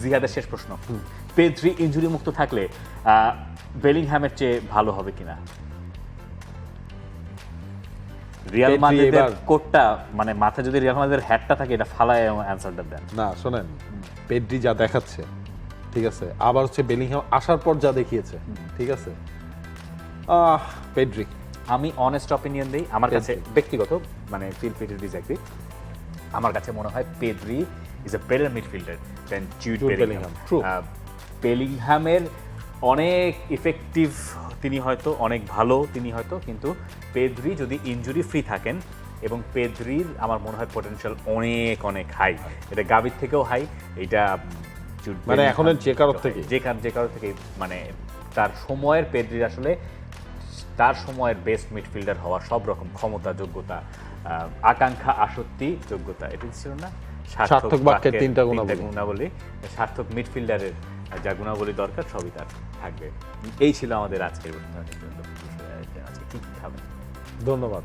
জিহাদের শেষ প্রশ্ন, পেদ্রি ইনজুরি মুক্ত থাকলে বেলিংহ্যামের চেয়ে ভালো হবে কিনা? রিয়াল পেদ্রি মাদ্রিদের এবার- কোটটা মানে মাথায় যদি রিয়াল মাদ্রিদের হ্যাটটা থাকে এটা ফালায় অ্যান্সারটা দেন। না শোনেন, পেড্রি যা দেখাচ্ছে, ঠিক আছে, আবার হচ্ছে বেলিংহাম আসার পর যা দেখিয়েছে, ঠিক আছে, পেড্রি। আমি অনেস্ট অপিনিয়ন দিই, আমার কাছে ব্যক্তিগত, মানে ফিল ফ্রি টু ডিসএগ্রি, আমার কাছে মনে হয় Pedri is a better midfielder than Jude Bellingham. True. বেলিংহ্যামের অনেক ইফেক্টিভ তিনি হয়তো, অনেক ভালো তিনি হয়তো, কিন্তু পেদ্রি যদি ইনজুরি ফ্রি থাকেন, এবং পেদ্রির আমার মনে হয় পটেনশিয়াল অনেক অনেক হাই, এটা গাবির থেকেও হাই, এটা জুড মানে বেলিংহাম এখনের যে কারোর থেকে। যে কারো থেকে, মানে তার সময়ের পেদ্রির আসলে তার সময়ের বেস্ট মিডফিল্ডার হওয়ার সব রকম ক্ষমতা, যোগ্যতা, আকাঙ্ক্ষা, আসক্তি, যোগ্যতা, এটা ছিল না সার্থক বাক্যের তিনটা গুণাবলী, সার্থক মিডফিল্ডারের যা গুণাবলী দরকার সবই তার থাকবে। এই ছিল আমাদের আজকের আজকে কি খাবেন। ধন্যবাদ।